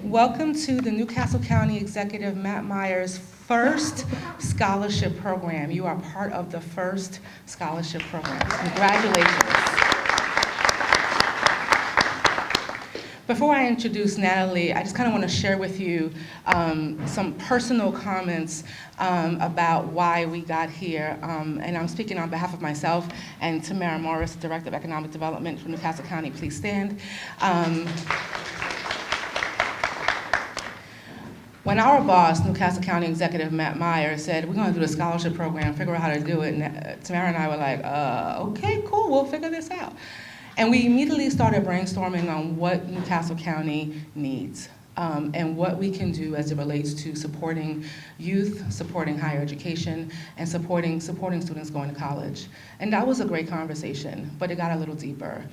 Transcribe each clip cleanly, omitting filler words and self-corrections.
Welcome to the Newcastle County Executive Matt Meyer's first scholarship program. You are part of the first scholarship program. Congratulations. Before I introduce Natalie, I just kind of want to share with you some personal comments about why we got here. And I'm speaking on behalf of myself and Tamara Morris, Director of Economic Development for Newcastle County. Please stand. When our boss, Newcastle County Executive Matt Meyer, said, we're going to do a scholarship program, figure out how to do it, and Tamara and I were like, okay, cool, we'll figure this out. And we immediately started brainstorming on what Newcastle County needs and what we can do as it relates to supporting youth, supporting higher education, and supporting students going to college. And that was a great conversation, but it got a little deeper.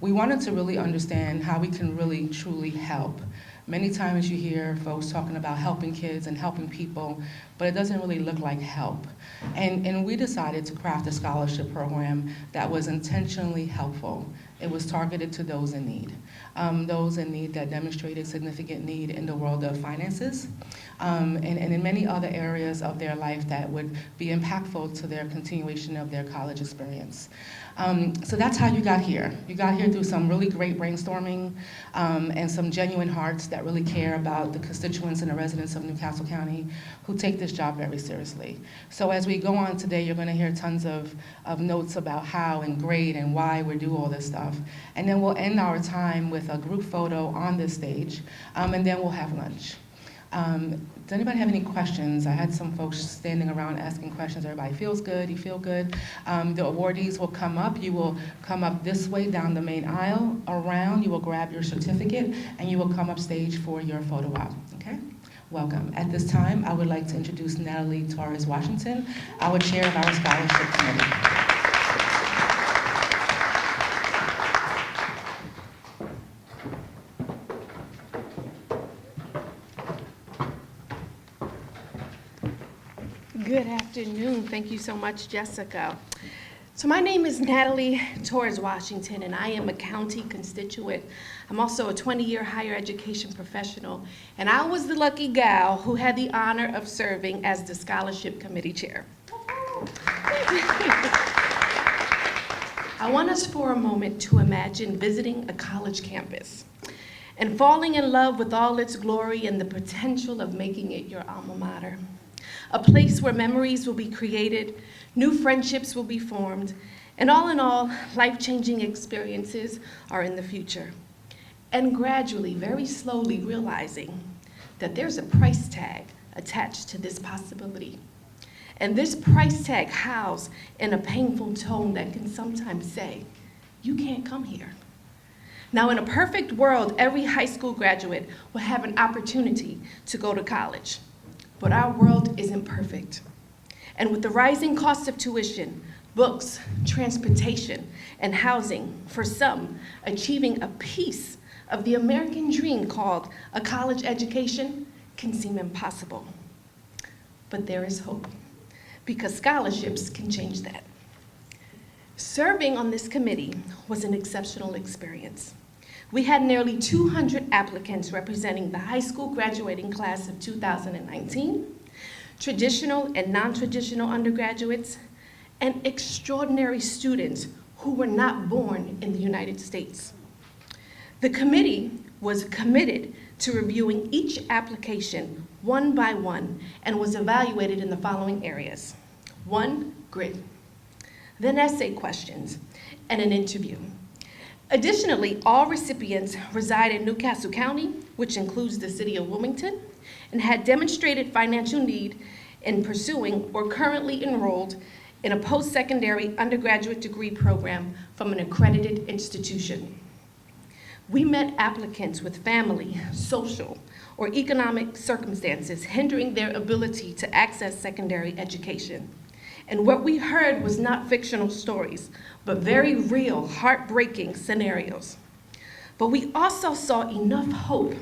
We wanted to really understand how we can really, truly help. Many times you hear folks talking about helping kids and helping people, but it doesn't really look like help. And we decided to craft a scholarship program that was intentionally helpful. It was targeted to those in need that demonstrated significant need in the world of finances, and in many other areas of their life that would be impactful to their continuation of their college experience. So that's how you got here. You got here through some really great brainstorming and some genuine hearts that really care about the constituents and the residents of Newcastle County who take this job very seriously. So as we go on today, you're going to hear tons of notes about how and great and why we do all this stuff. And then we'll end our time with a group photo on this stage, and then we'll have lunch. Does anybody have any questions? I had some folks standing around asking questions. Everybody feels good? You feel good? The awardees will come up. You will come up this way down the main aisle, around. You will grab your certificate, and you will come up stage for your photo op. Okay? Welcome. At this time, I would like to introduce Natalie Torres Washington, our chair of our scholarship committee. Good afternoon. Thank you so much, Jessica. So my name is Natalie Torres Washington, and I am a county constituent. I'm also a 20-year higher education professional, and I was the lucky gal who had the honor of serving as the scholarship committee chair. I want us for a moment to imagine visiting a college campus and falling in love with all its glory and the potential of making it your alma mater. A place where memories will be created, new friendships will be formed, and all in all, life-changing experiences are in the future. And gradually, very slowly realizing that there's a price tag attached to this possibility. And this price tag housed in a painful tone that can sometimes say, you can't come here. Now, in a perfect world, every high school graduate will have an opportunity to go to college. But our world isn't perfect. And with the rising cost of tuition, books, transportation, and housing, for some, achieving a piece of the American dream called a college education can seem impossible. But there is hope, because scholarships can change that. Serving on this committee was an exceptional experience. We had nearly 200 applicants representing the high school graduating class of 2019, traditional and non-traditional undergraduates, and extraordinary students who were not born in the United States. The committee was committed to reviewing each application one by one and was evaluated in the following areas. 1, grid, then essay questions, and an interview. Additionally, all recipients reside in Newcastle County, which includes the city of Wilmington, and had demonstrated financial need in pursuing or currently enrolled in a post-secondary undergraduate degree program from an accredited institution. We met applicants with family, social, or economic circumstances hindering their ability to access secondary education. And what we heard was not fictional stories, but very real, heartbreaking scenarios. But we also saw enough hope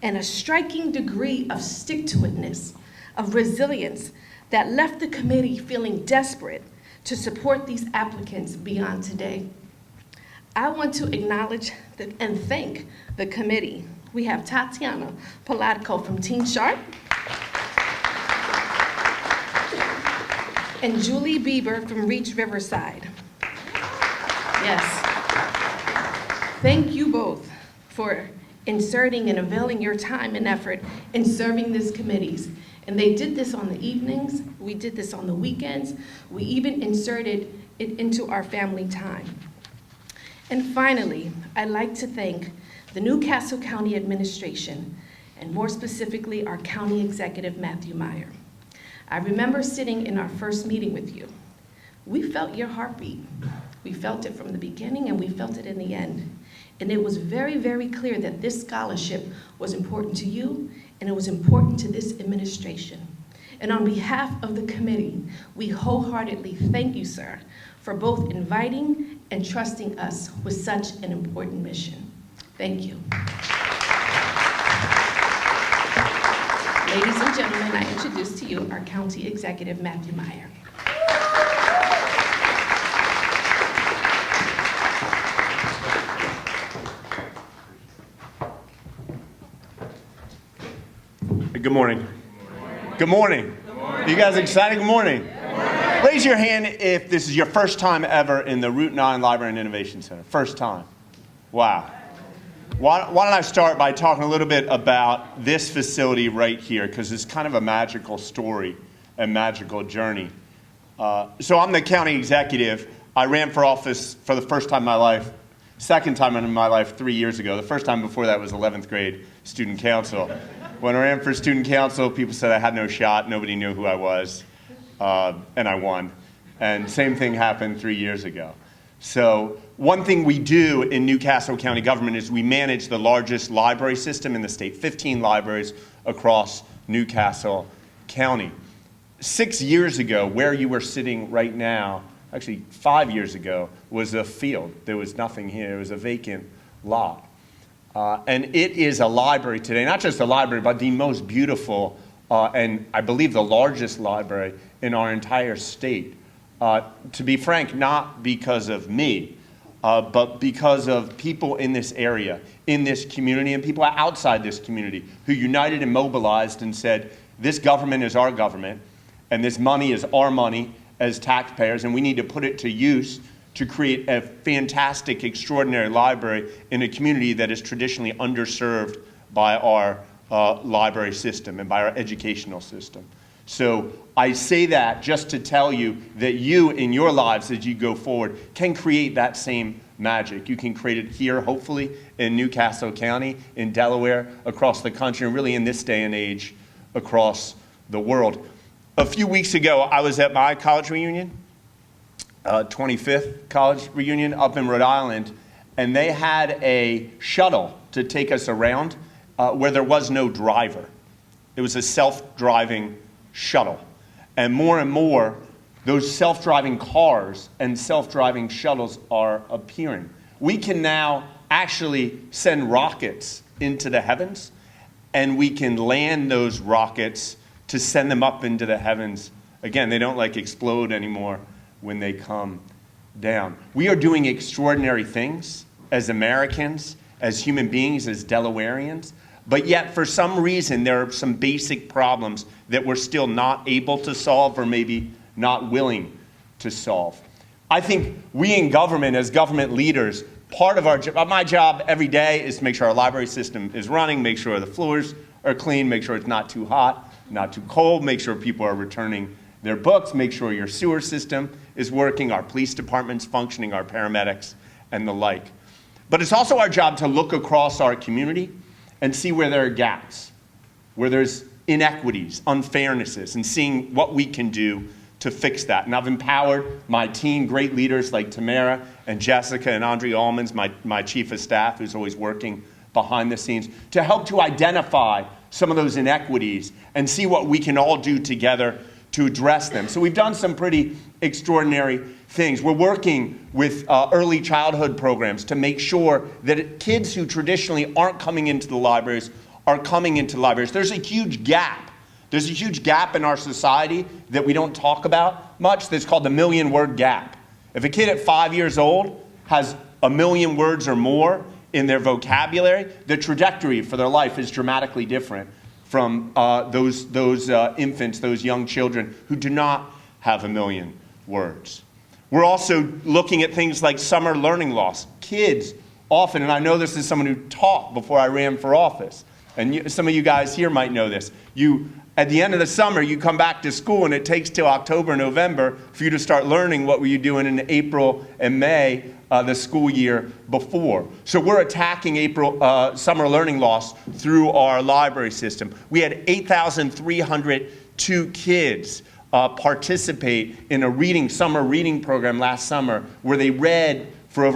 and a striking degree of stick-to-itness, of resilience, that left the committee feeling desperate to support these applicants beyond today. I want to acknowledge and thank the committee We have Tatiana Palatko from Teen Sharp. And Julie Bieber from Reach Riverside. Yes. Thank you both for inserting and availing your time and effort in serving these committees. And they did this on the evenings, we did this on the weekends, we even inserted it into our family time. And finally, I'd like to thank the Newcastle County Administration, and more specifically, our County Executive Matt Meyer. I remember sitting in our first meeting with you. We felt your heartbeat. We felt it from the beginning and we felt it in the end. And it was very, very clear that this scholarship was important to you and it was important to this administration. And on behalf of the committee, we wholeheartedly thank you, sir, for both inviting and trusting us with such an important mission. Thank you. Ladies and gentlemen, I introduce to you our County Executive Matt Meyer. Good morning. Good morning. Good morning. You guys excited? Good morning. Good morning. Raise your hand if this is your first time ever in the Route 9 Library and Innovation Center. First time. Wow. Why don't I start by talking a little bit about this facility right here, because it's kind of a magical story and magical journey. So I'm the county executive. I ran for office for the first time in my life, second time in my life 3 years ago. The first time before that was 11th grade student council. When I ran for student council, people said I had no shot. Nobody knew who I was, and I won. And same thing happened 3 years ago. So one thing we do in Newcastle County government is we manage the largest library system in the state, 15 libraries across Newcastle County. 6 years ago, where you were sitting right now, actually 5 years ago, was a field. There was nothing here. It was a vacant lot. And it is a library today, not just a library, but the most beautiful and I believe the largest library in our entire state. To be frank, not because of me, but because of people in this area, in this community, and people outside this community who united and mobilized and said, this government is our government, and this money is our money as taxpayers, and we need to put it to use to create a fantastic, extraordinary library in a community that is traditionally underserved by our library system and by our educational system. So I say that just to tell you that you, in your lives as you go forward, can create that same magic. You can create it here, hopefully, in Newcastle County, in Delaware, across the country, and really in this day and age, across the world. A few weeks ago, I was at my college reunion, 25th college reunion up in Rhode Island, and they had a shuttle to take us around where there was no driver. It was a self-driving shuttle. And more, those self-driving cars and self-driving shuttles are appearing. We can now actually send rockets into the heavens, and we can land those rockets to send them up into the heavens. Again, they don't explode anymore when they come down. We are doing extraordinary things as Americans, as human beings, as Delawareans, but yet for some reason there are some basic problems that we're still not able to solve or maybe not willing to solve. I think we in government, as government leaders, part of my job every day is to make sure our library system is running, make sure the floors are clean, make sure it's not too hot, not too cold, make sure people are returning their books, make sure your sewer system is working, our police department's functioning, our paramedics, and the like. But it's also our job to look across our community and see where there are gaps, where there's inequities, unfairnesses, and seeing what we can do to fix that. And I've empowered my team, great leaders like Tamara and Jessica and Andre Allmans, my chief of staff, who's always working behind the scenes, to help to identify some of those inequities and see what we can all do together to address them. So we've done some pretty extraordinary things. We're working with early childhood programs to make sure that kids who traditionally aren't coming into the libraries are coming into the libraries. There's a huge gap. There's a huge gap in our society that we don't talk about much that's called the million-word gap. If a kid at 5 years old has 1 million words or more in their vocabulary, the trajectory for their life is dramatically different from those infants, those young children who do not have a million words. We're also looking at things like summer learning loss. Kids often, and I know this is someone who taught before I ran for office, and some of you guys here might know this. At the end of the summer, you come back to school, and it takes till October, November for you to start learning what were you doing in April and May, the school year before. So we're attacking summer learning loss through our library system. We had 8,302 kids participate in a summer reading program last summer where they read for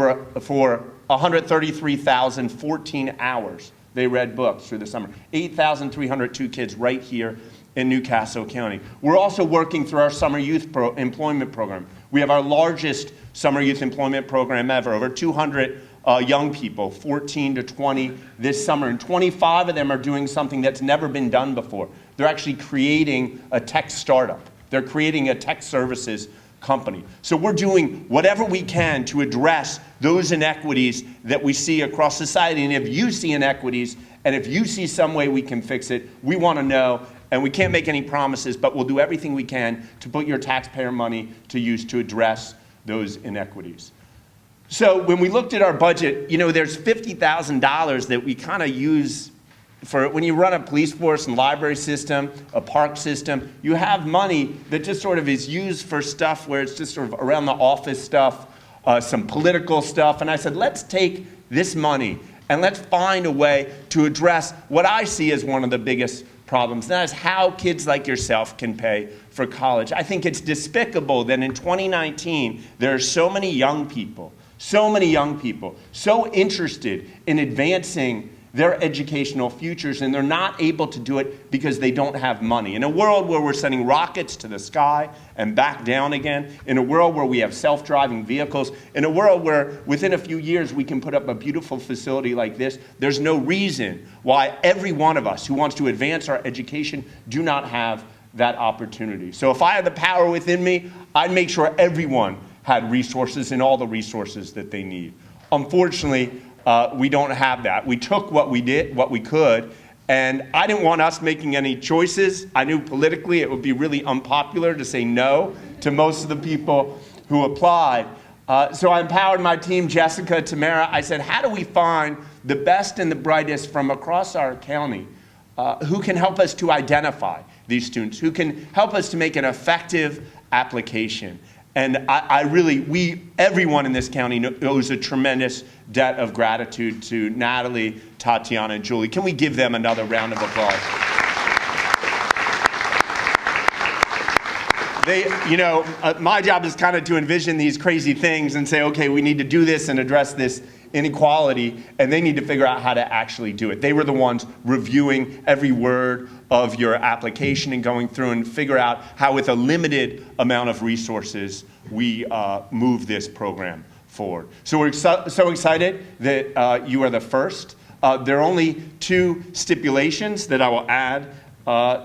133,014 hours. They read books through the summer. 8,302 kids right here in Newcastle County. We're also working through our summer youth employment program. We have our largest summer youth employment program ever, over 200 young people, 14 to 20 this summer, and 25 of them are doing something that's never been done before. They're actually creating a tech startup. They're creating a tech services company. So we're doing whatever we can to address those inequities that we see across society. And if you see inequities, and if you see some way we can fix it, we want to know. And we can't make any promises, but we'll do everything we can to put your taxpayer money to use to address those inequities. So when we looked at our budget, there's $50,000 that we kind of use for when you run a police force and library system, a park system, you have money that just sort of is used for stuff where it's just sort of around the office stuff, some political stuff. And I said, let's take this money and let's find a way to address what I see as one of the biggest problems. And that is how kids like yourself can pay for college. I think it's despicable that in 2019, there are so many young people so interested in advancing their educational futures, and they're not able to do it because they don't have money. In a world where we're sending rockets to the sky and back down again, in a world where we have self-driving vehicles, in a world where within a few years we can put up a beautiful facility like this, there's no reason why every one of us who wants to advance our education do not have that opportunity. So if I had the power within me, I'd make sure everyone had resources and all the resources that they need. Unfortunately, we don't have that. We took what we could, and I didn't want us making any choices. I knew politically it would be really unpopular to say no to most of the people who applied. So I empowered my team, Jessica, Tamara. I said, how do we find the best and the brightest from across our county who can help us to identify these students, who can help us to make an effective application? And everyone in this county owes a tremendous debt of gratitude to Natalie, Tatiana, and Julie. Can we give them another round of applause? My job is kind of to envision these crazy things and say, okay, we need to do this and address this inequality, and they need to figure out how to actually do it. They were the ones reviewing every word of your application and going through and figure out how, with a limited amount of resources, we move this program forward. So we're so excited that you are the first. There are only 2 stipulations that I will add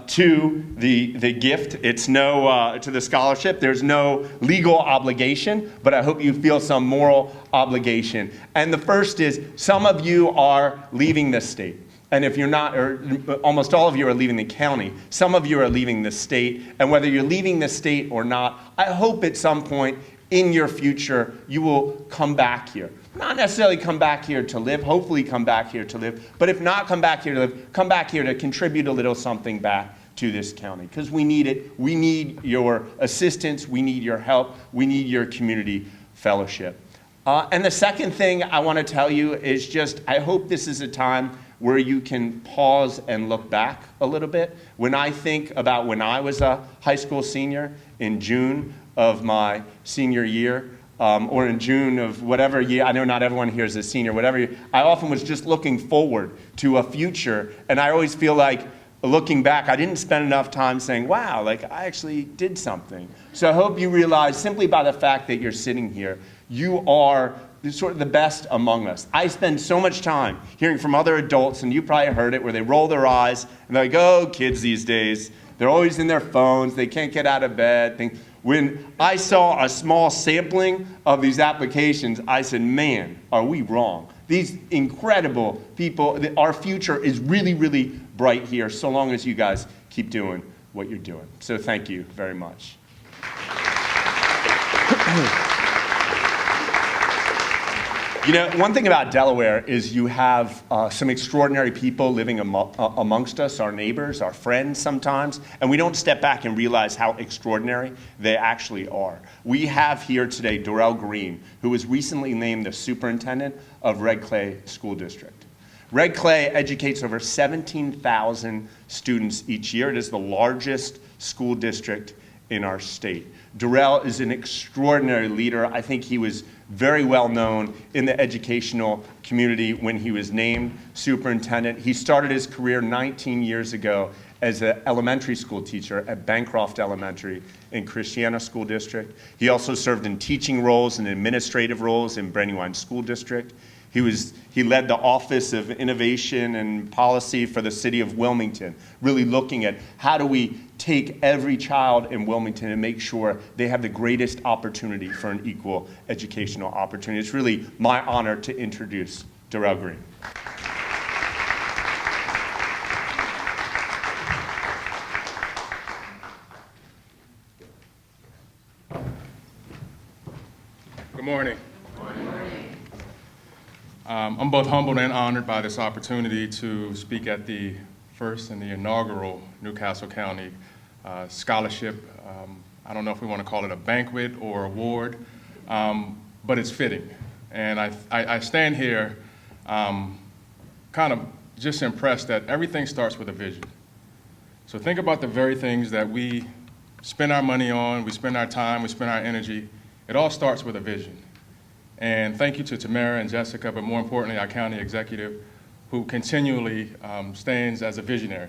to the gift. It's to the scholarship. There's no legal obligation, but I hope you feel some moral obligation. And the first is, some of you are leaving the state. And if you're not, or almost all of you are leaving the county, some of you are leaving the state. And whether you're leaving the state or not, I hope at some point in your future you will come back here. Not necessarily come back here to live, hopefully come back here to live, but if not come back here to live, come back here to contribute a little something back to this county, because we need it. We need your assistance, we need your help, we need your community fellowship. And the second thing I want to tell you is just, I hope this is a time where you can pause and look back a little bit. When I think about when I was a high school senior in June of my senior year, or in June of whatever year, I know not everyone here is a senior, whatever year, I often was just looking forward to a future, and I always feel like, looking back, I didn't spend enough time saying, wow, like I actually did something. So I hope you realize, simply by the fact that you're sitting here, you are sort of the best among us. I spend so much time hearing from other adults, and you probably heard it, where they roll their eyes, and they're like, oh, kids these days, they're always in their phones, they can't get out of bed. When I saw a small sampling of these applications, I said, man, are we wrong? These incredible people. Our future is really, really bright here, so long as you guys keep doing what you're doing. So thank you very much. You know, one thing about Delaware is you have some extraordinary people living amongst us, our neighbors, our friends sometimes, and we don't step back and realize how extraordinary they actually are. We have here today Dorrell Green, who was recently named the superintendent of Red Clay School District. Red Clay educates over 17,000 students each year. It is the largest school district in our state. Dorrell is an extraordinary leader. I think he was very well known in the educational community when he was named superintendent. He started his career 19 years ago as an elementary school teacher at Bancroft Elementary in Christiana School District. He also served in teaching roles and administrative roles in Brandywine School District. He led the Office of Innovation and Policy for the city of Wilmington, really looking at how do we take every child in Wilmington and make sure they have the greatest opportunity for an equal educational opportunity. It's really my honor to introduce Dorrell Green. Good morning. I'm both humbled and honored by this opportunity to speak at the first and the inaugural Newcastle County Scholarship. I don't know if we want to call it a banquet or award, but it's fitting. And I stand here kind of just impressed that everything starts with a vision. So think about the very things that we spend our money on, we spend our time, we spend our energy. It all starts with a vision. And thank you to Tamara and Jessica, but more importantly, our county executive, who continually stands as a visionary,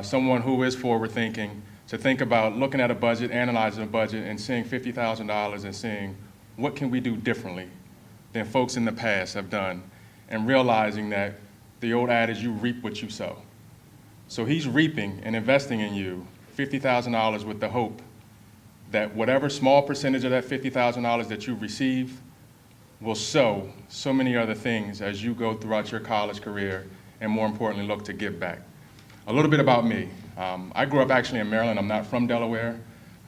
someone who is forward-thinking, to think about looking at a budget, analyzing a budget, and seeing $50,000 and seeing what can we do differently than folks in the past have done, and realizing that the old adage, you reap what you sow. So he's reaping and investing in you $50,000 with the hope that whatever small percentage of that $50,000 that you receive will sow so many other things as you go throughout your college career, and more importantly, look to give back. A little bit about me. I grew up actually in Maryland. I'm not from Delaware.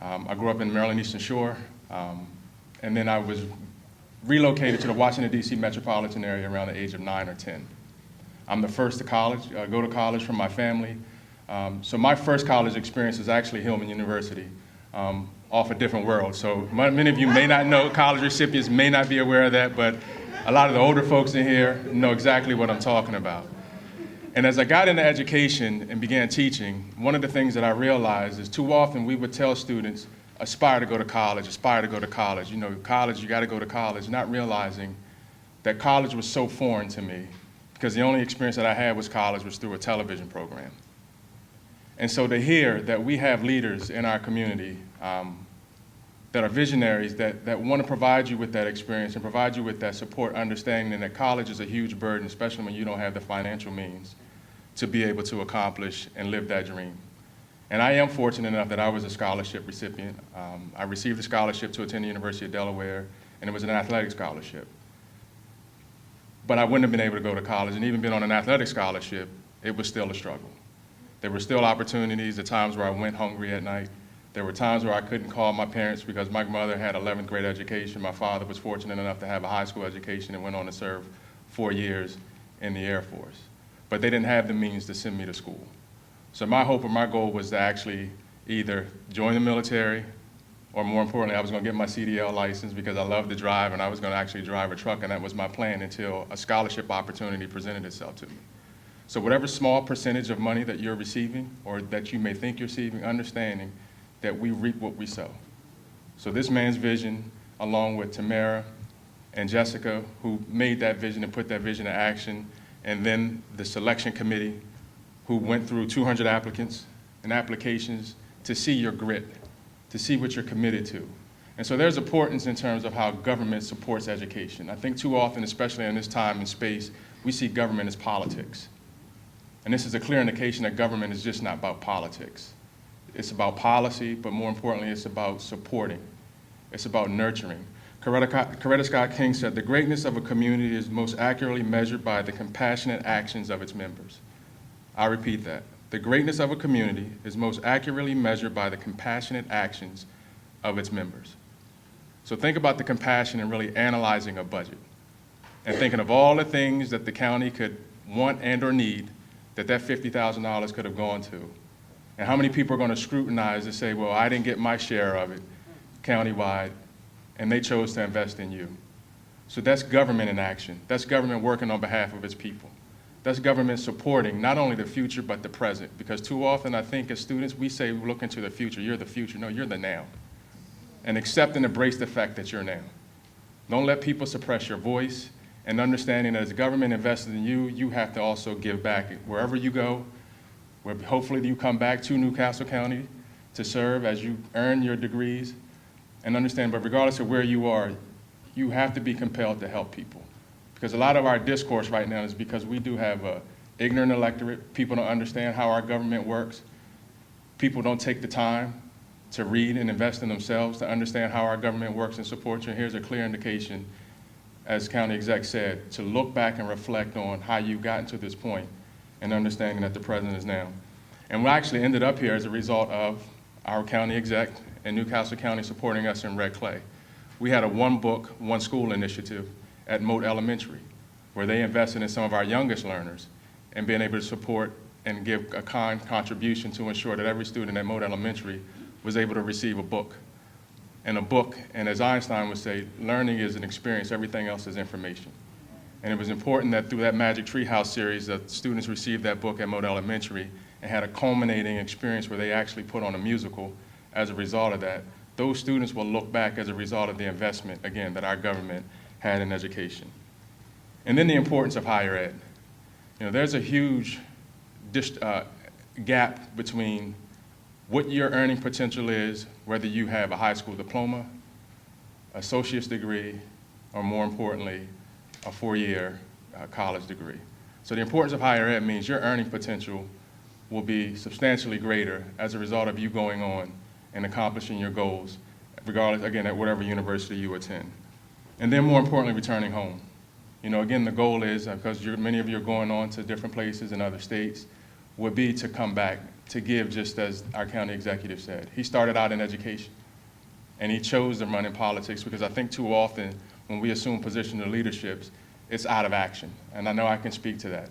I grew up in Maryland Eastern Shore, and then I was relocated to the Washington, D.C. metropolitan area around the age of 9 or 10. I'm the first to go to college from my family. So my first college experience was actually Hillman University, off a different world. So many of you may not know, college recipients may not be aware of that, but a lot of the older folks in here know exactly what I'm talking about. And as I got into education and began teaching, one of the things that I realized is too often we would tell students, aspire to go to college, aspire to go to college. You know, college, you gotta go to college, not realizing that college was so foreign to me because the only experience that I had with college was through a television program. And so to hear that we have leaders in our community that are visionaries that want to provide you with that experience and provide you with that support, understanding that college is a huge burden, especially when you don't have the financial means to be able to accomplish and live that dream. And I am fortunate enough that I was a scholarship recipient. I received a scholarship to attend the University of Delaware, and it was an athletic scholarship. But I wouldn't have been able to go to college, and even being on an athletic scholarship, it was still a struggle. There were still opportunities, the times where I went hungry at night. There were times where I couldn't call my parents because my mother had 11th grade education. My father was fortunate enough to have a high school education and went on to serve 4 years in the Air Force. But they didn't have the means to send me to school. So my hope and my goal was to actually either join the military, or more importantly, I was going to get my CDL license because I loved to drive, and I was going to actually drive a truck, and that was my plan until a scholarship opportunity presented itself to me. So whatever small percentage of money that you're receiving or that you may think you're receiving, understanding that we reap what we sow. So this man's vision, along with Tamara and Jessica, who made that vision and put that vision in action, and then the selection committee, who went through 200 applicants and applications to see your grit, to see what you're committed to. And so there's importance in terms of how government supports education. I think too often, especially in this time and space, we see government as politics. And this is a clear indication that government is just not about politics. It's about policy, but more importantly, it's about supporting. It's about nurturing. Coretta Scott King said, "The greatness of a community is most accurately measured by the compassionate actions of its members." I repeat that. The greatness of a community is most accurately measured by the compassionate actions of its members. So think about the compassion in really analyzing a budget and thinking of all the things that the county could want and or need that $50,000 could have gone to. And how many people are going to scrutinize and say, well, I didn't get my share of it countywide, and they chose to invest in you. So that's government in action. That's government working on behalf of its people. That's government supporting not only the future, but the present. Because too often, I think as students, we say, we look into the future. You're the future. No, you're the now. And accept and embrace the fact that you're now. Don't let people suppress your voice, and understanding that as government invested in you, you have to also give back wherever you go, where hopefully you come back to Newcastle County to serve as you earn your degrees, and understand, but regardless of where you are, you have to be compelled to help people. Because a lot of our discourse right now is because we do have an ignorant electorate. People don't understand how our government works. People don't take the time to read and invest in themselves to understand how our government works and support you. And here's a clear indication, as County Exec said, to look back and reflect on how you've gotten to this point and understanding that the present is now. And we actually ended up here as a result of our County Exec and Newcastle County supporting us in Red Clay. We had a one book, one school initiative at Moat Elementary, where they invested in some of our youngest learners and being able to support and give a contribution to ensure that every student at Moat Elementary was able to receive a book. And a book, and as Einstein would say, learning is an experience, everything else is information. And it was important that through that Magic Treehouse series, that students received that book at Moat Elementary and had a culminating experience where they actually put on a musical as a result of that. Those students will look back as a result of the investment, again, that our government had in education. And then the importance of higher ed. You know, there's a huge gap between what your earning potential is, whether you have a high school diploma, associate's degree, or more importantly, a four-year college degree. So the importance of higher ed means your earning potential will be substantially greater as a result of you going on and accomplishing your goals, regardless, again, at whatever university you attend. And then more importantly, returning home. You know, again, the goal is, because many of you are going on to different places in other states, would be to come back to give, just as our county executive said. He started out in education, and he chose to run in politics because I think too often when we assume positions of leaderships, it's out of action. And I know I can speak to that.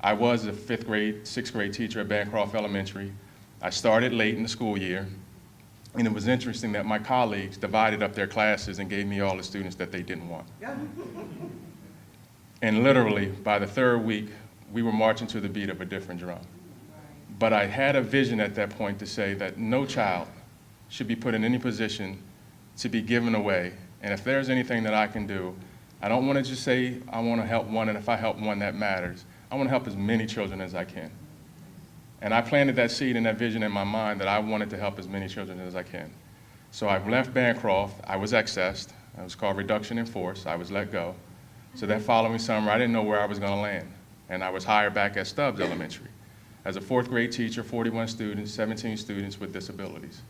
I was a fifth grade, sixth grade teacher at Bancroft Elementary. I started late in the school year, and it was interesting that my colleagues divided up their classes and gave me all the students that they didn't want. And literally, by the third week, we were marching to the beat of a different drum. But I had a vision at that point to say that no child should be put in any position to be given away. And if there's anything that I can do, I don't want to just say I want to help one, and if I help one, that matters. I want to help as many children as I can. And I planted that seed and that vision in my mind that I wanted to help as many children as I can. So I left Bancroft. I was accessed. It was called reduction in force. I was let go. So that following summer, I didn't know where I was going to land. And I was hired back at Stubbs Elementary as a fourth grade teacher, 41 students, 17 students with disabilities.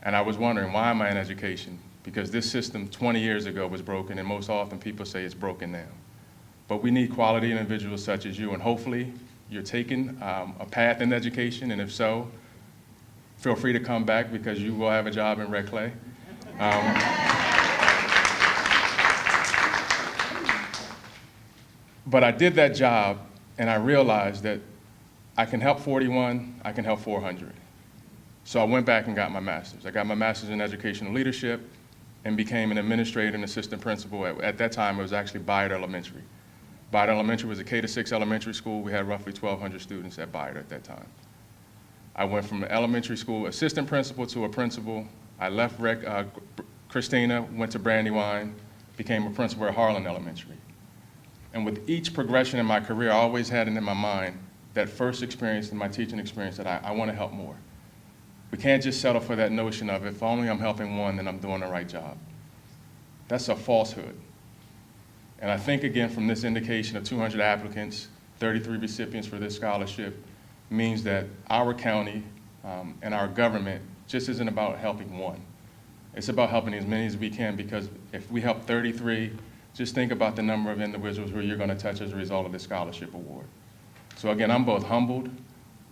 And I was wondering, why am I in education? Because this system 20 years ago was broken, and most often people say it's broken now. But we need quality individuals such as you, and hopefully you're taking a path in education, and if so, feel free to come back because you will have a job in Red Clay. But I did that job, and I realized that I can help 41, I can help 400. So I went back and got my master's. I got my master's in educational leadership and became an administrator and assistant principal. At that time, it was actually Bayard Elementary. Bayard Elementary was a K-6 elementary school. We had roughly 1,200 students at Bayard at that time. I went from an elementary school assistant principal to a principal. I left Christina, went to Brandywine, became a principal at Harlan Elementary. And with each progression in my career, I always had it in my mind, that first experience in my teaching experience, that I want to help more. We can't just settle for that notion of, if only I'm helping one, then I'm doing the right job. That's a falsehood. And I think, again, from this indication of 200 applicants, 33 recipients for this scholarship, means that our county and our government just isn't about helping one. It's about helping as many as we can, because if we help 33, just think about the number of individuals who you're going to touch as a result of this scholarship award. So again, I'm both humbled,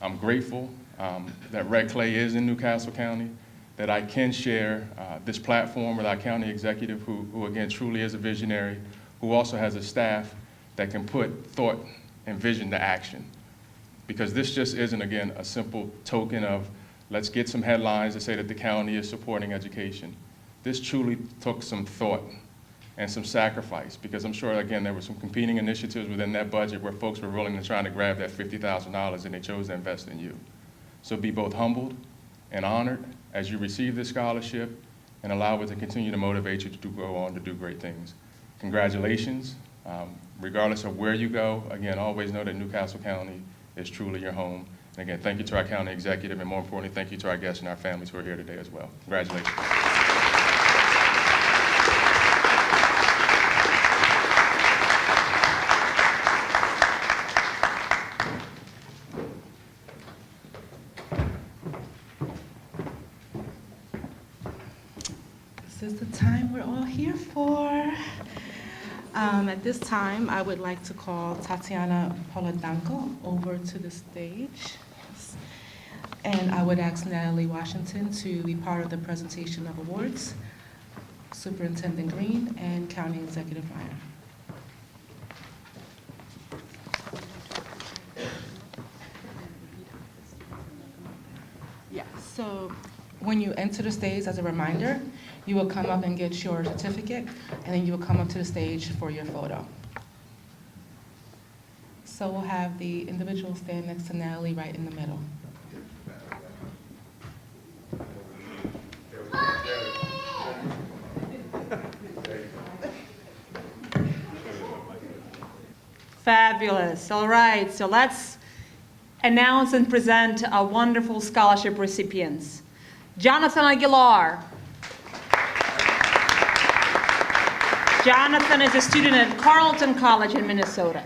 I'm grateful that Red Clay is in Newcastle County, that I can share this platform with our county executive, who again truly is a visionary, who also has a staff that can put thought and vision to action. Because this just isn't, again, a simple token of let's get some headlines to say that the county is supporting education. This truly took some thought and some sacrifice, because I'm sure, again, there were some competing initiatives within that budget where folks were willing to try to grab that $50,000 and they chose to invest in you. So be both humbled and honored as you receive this scholarship, and allow it to continue to motivate you to go on to do great things. Congratulations. Regardless of where you go, again, always know that Newcastle County is truly your home. And again, thank you to our county executive, and more importantly, thank you to our guests and our families who are here today as well. Congratulations. This is the time we're all here for. At this time, I would like to call Tatiana over to the stage. And I would ask Natalie Washington to be part of the presentation of awards, Superintendent Green, and County Executive Meyer. Yeah, so when you enter the stage, as a reminder, you will come up and get your certificate, and then you will come up to the stage for your photo. So we'll have the individual stand next to Natalie right in the middle. Fabulous. All right, so let's announce and present our wonderful scholarship recipients. Jonathan Aguilar. Jonathan is a student at Carleton College in Minnesota.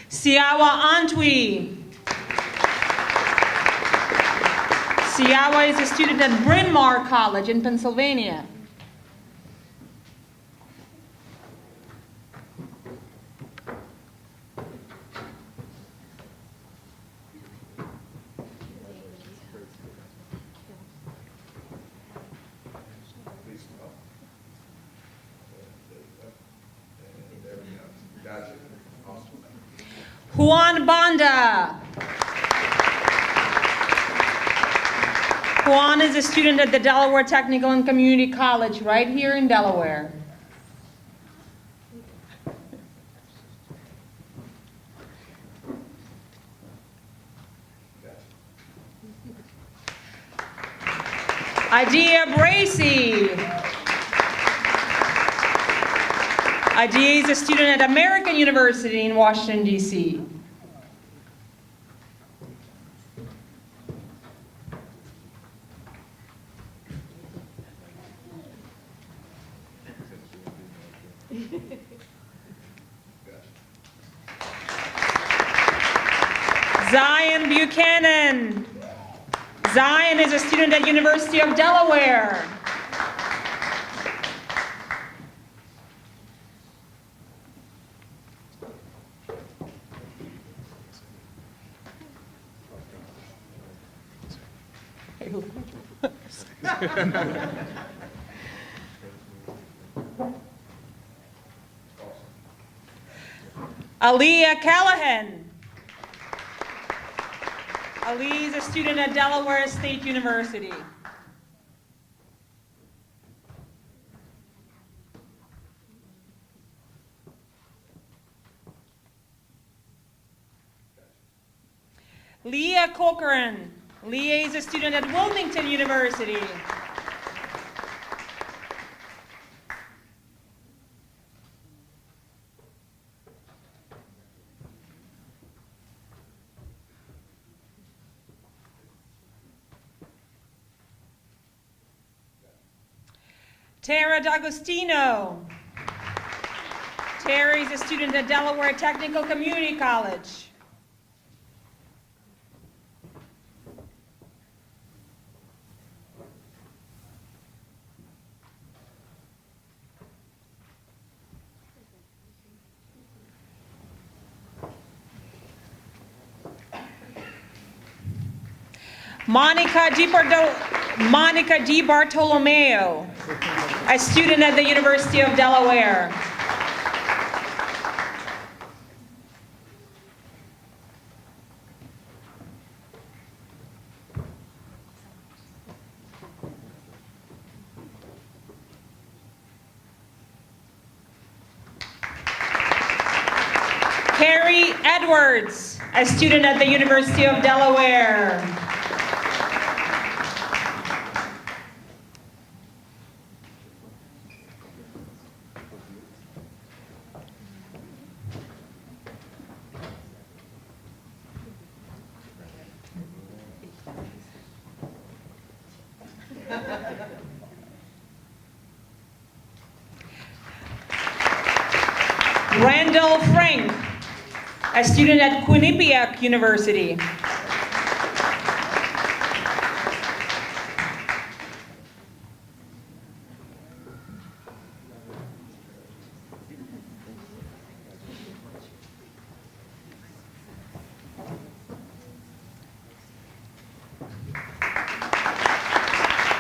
Siawa Antwi. Siawa is a student at Bryn Mawr College in Pennsylvania. Juan Banda. Juan is a student at the Delaware Technical and Community College right here in Delaware. Adia Bracey. Adia is a student at American University in Washington, D.C. Zion Buchanan. Zion is a student at University of Delaware. Aaliyah Callahan. Ali is a student at Delaware State University. Leah Corcoran. Leah is a student at Wilmington University. Tara D'Agostino. Terry is a student at Delaware Technical Community College. Monica Di Bartolomeo, a student at the University of Delaware. Carrie Edwards, a student at the University of Delaware. Randall Frank, a student at Quinnipiac University.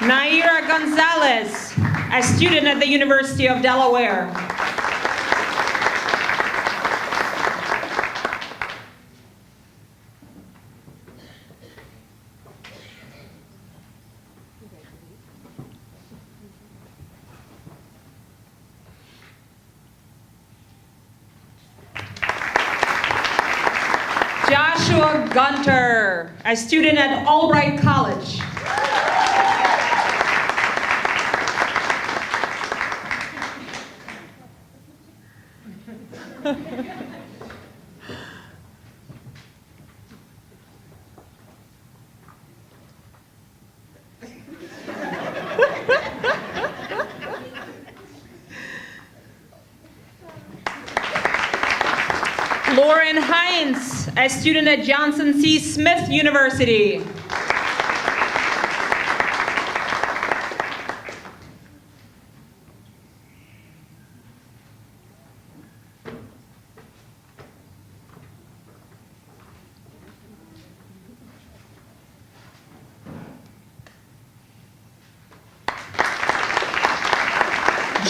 Naira Gonzalez, a student at the University of Delaware. Joshua Gunter, a student at Albright College. Lauren Hines, a student at Johnson C. Smith University.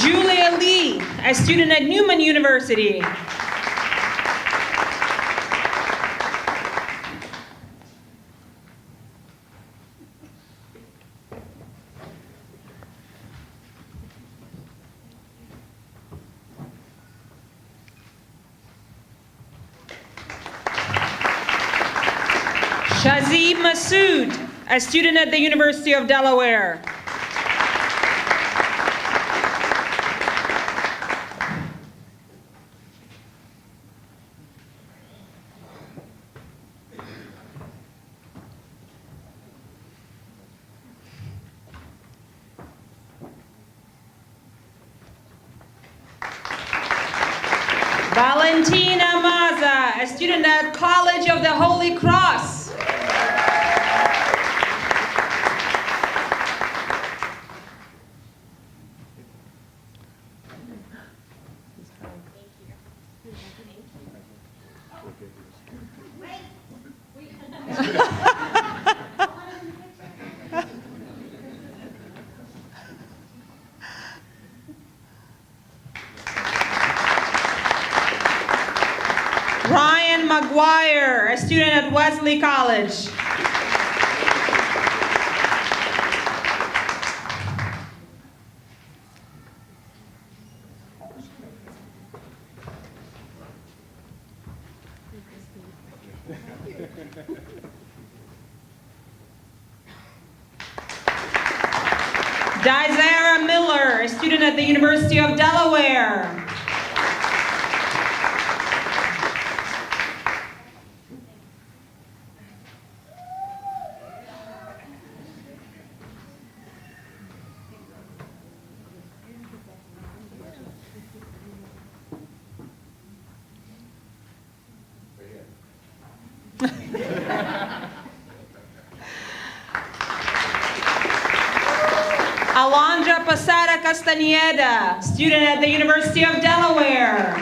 Julia Lee, a student at Newman University. Shazib Masood, a student at the University of Delaware. Valentina Maza, a student at College of the Holy Cross. Ryan McGuire, a student at Wesley College. Dizara Miller, a student at the University of Delaware. Alondra Posada Castañeda, student at the University of Delaware.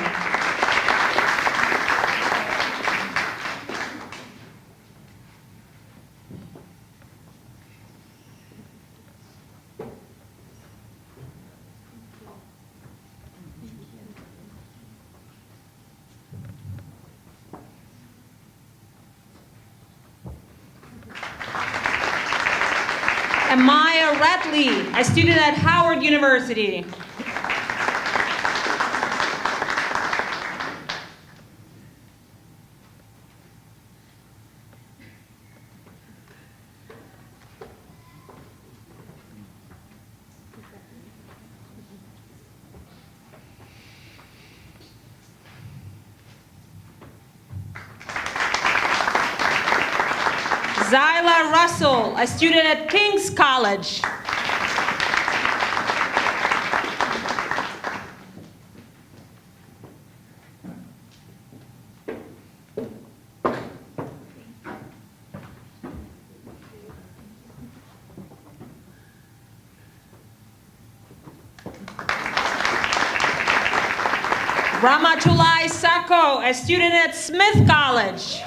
Maya Ratley, a student at Howard University. Zyla Russell, a student at King's College. Ramatulai Sacco, a student at Smith College.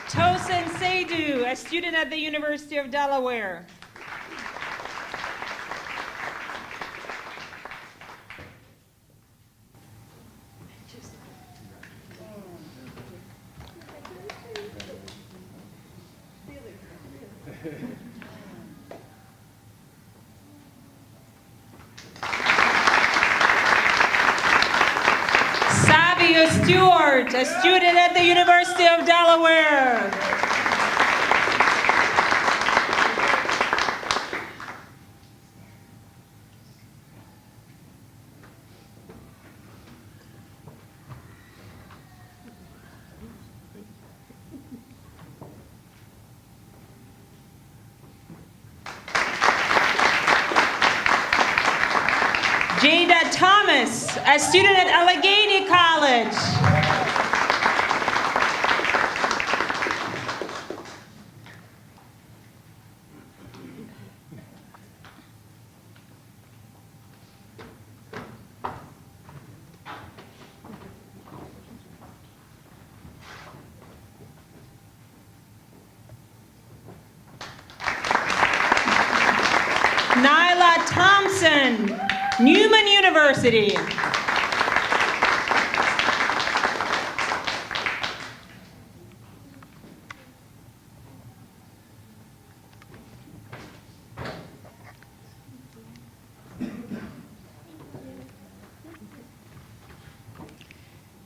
Tosin Seydu, a student at the University of Delaware. Savia Stewart, a student at the University of Delaware. Jada Thomas, a student at Allegheny College. Nyla Thompson, Newman University.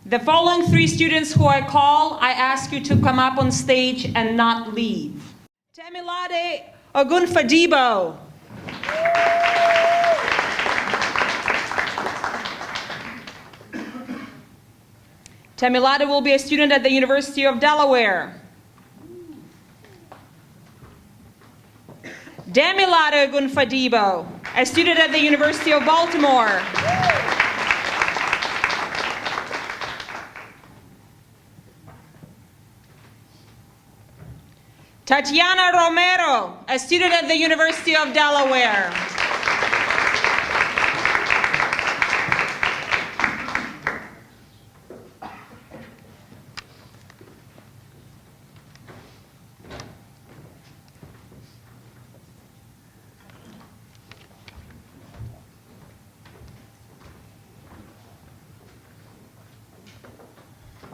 The following three students who I call, I ask you to come up on stage and not leave. Temilade Ogunfadebo. Temilade will be a student at the University of Delaware. Demilade Ogunfadebo, a student at the University of Baltimore. Tatiana Romero, a student at the University of Delaware.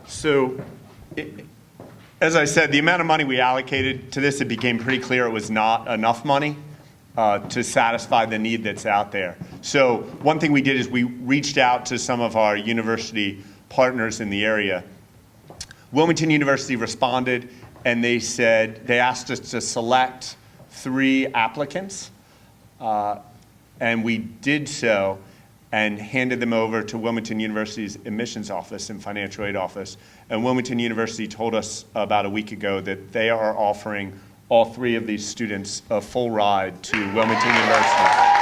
So, as I said, the amount of money we allocated to this, it became pretty clear it was not enough money to satisfy the need that's out there. So one thing we did is we reached out to some of our university partners in the area. Wilmington University responded, and they asked us to select 3 applicants And we did so and handed them over to Wilmington University's admissions office and financial aid office. And Wilmington University told us about a week ago that they are offering all 3 of these students a full ride to Wilmington University.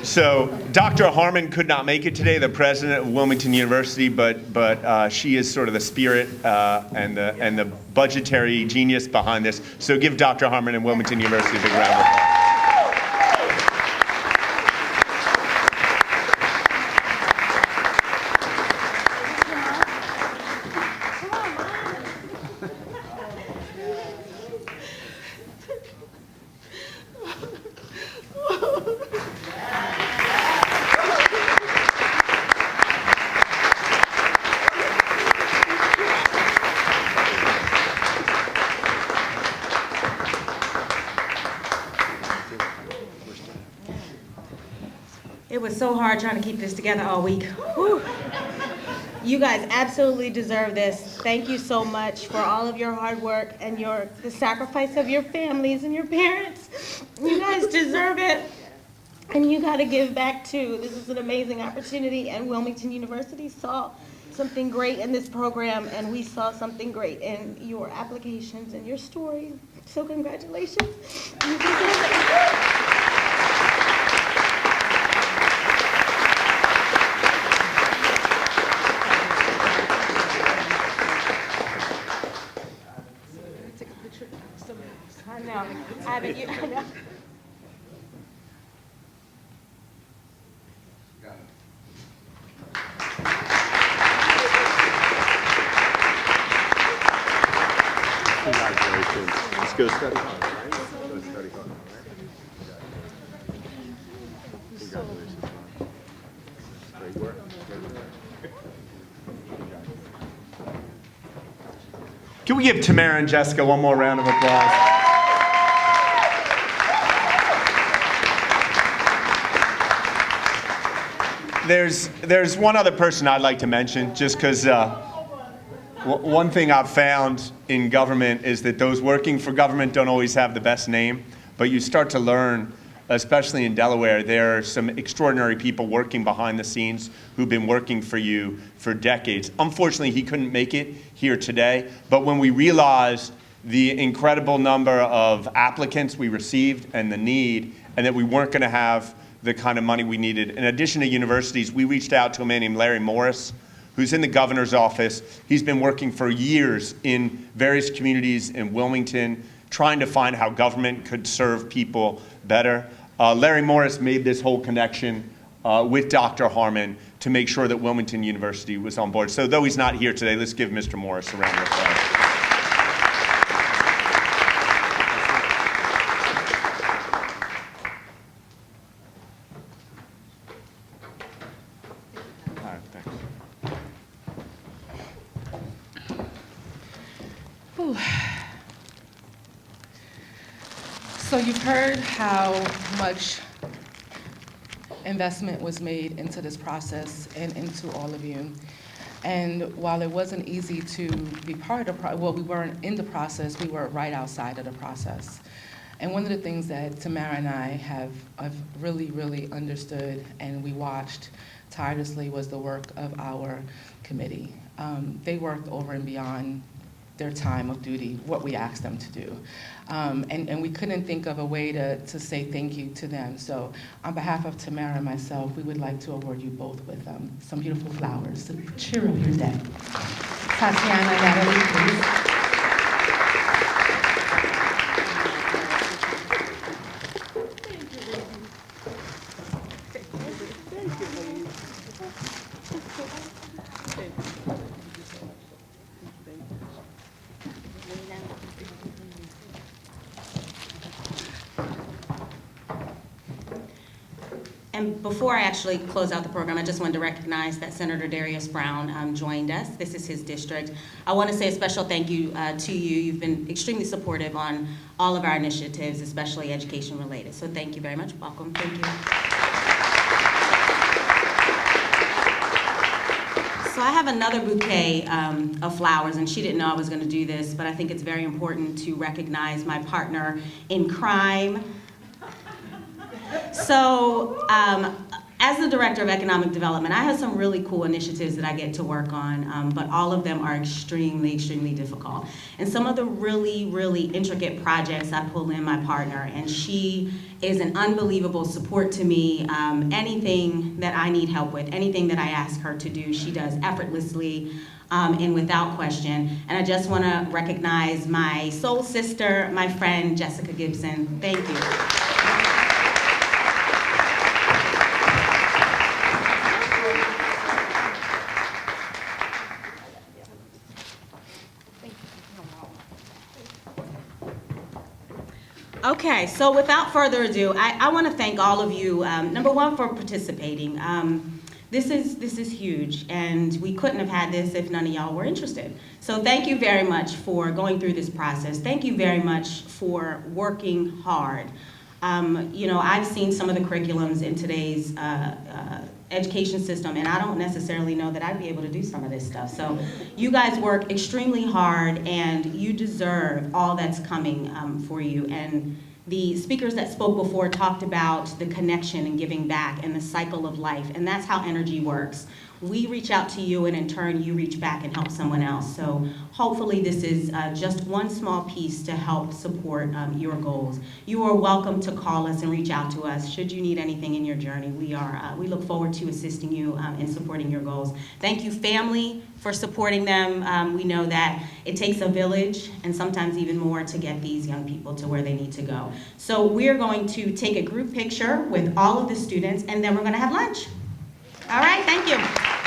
So Dr. Harmon could not make it today, the president of Wilmington University, but she is sort of the spirit and the budgetary genius behind this. So give Dr. Harmon and Wilmington University a big round of applause. It was so hard trying to keep this together all week. Whew. You guys absolutely deserve this. Thank you so much for all of your hard work and the sacrifice of your families and your parents. You guys deserve it. And you got to give back too. This is an amazing opportunity, and Wilmington University saw something great in this program, and we saw something great in your applications and your story. So congratulations. You deserve it. I know. I know. Congratulations. Let's go study hard, right? Go study hard, right? Congratulations. Great work. Can we give Tamara and Jessica one more round of applause? There's one other person I'd like to mention, just because one thing I've found in government is that those working for government don't always have the best name, but you start to learn, especially in Delaware, there are some extraordinary people working behind the scenes who've been working for you for decades. Unfortunately, he couldn't make it here today, but when we realized the incredible number of applicants we received and the need, and that we weren't going to have the kind of money we needed, in addition to universities, we reached out to a man named Larry Morris, who's in the governor's office. He's been working for years in various communities in Wilmington, trying to find how government could serve people better. Larry Morris made this whole connection with Dr. Harmon to make sure that Wilmington University was on board. So though he's not here today, let's give Mr. Morris a round of applause. So you've heard how much investment was made into this process and into all of you. And while it wasn't easy to be part of the we weren't in the process, we were right outside of the process. And one of the things that Tamara and I have really, really understood and we watched tirelessly was the work of our committee. They worked over and beyond their time of duty, what we asked them to do. And we couldn't think of a way to say thank you to them. So on behalf of Tamara and myself, we would like to award you both with some beautiful flowers to cheer up your day. Tatiana, Natalie, please. And before I actually close out the program, I just wanted to recognize that Senator Darius Brown joined us. This is his district. I want to say a special thank you to you. You've been extremely supportive on all of our initiatives, especially education related. So thank you very much. Welcome. Thank you. So I have another bouquet of flowers, and she didn't know I was going to do this, but I think it's very important to recognize my partner in crime. So as the Director of Economic Development, I have some really cool initiatives that I get to work on, but all of them are extremely, extremely difficult. And some of the really, really intricate projects, I pull in my partner, and she is an unbelievable support to me. Anything that I need help with, anything that I ask her to do, she does effortlessly and without question. And I just want to recognize my soul sister, my friend, Jessica Gibson. Thank you. Okay, so without further ado, I want to thank all of you, number one, for participating. This is huge, and we couldn't have had this if none of y'all were interested. So thank you very much for going through this process. Thank you very much for working hard. You know, I've seen some of the curriculums in today's education system, and I don't necessarily know that I'd be able to do some of this stuff. So you guys work extremely hard, and you deserve all that's coming for you. And the speakers that spoke before talked about the connection and giving back and the cycle of life, and that's how energy works. We reach out to you, and in turn, you reach back and help someone else. So hopefully this is just one small piece to help support your goals. You are welcome to call us and reach out to us should you need anything in your journey. We look forward to assisting you in supporting your goals. Thank you, family, for supporting them. We know that it takes a village and sometimes even more to get these young people to where they need to go. So we're going to take a group picture with all of the students, and then we're going to have lunch. All right, thank you.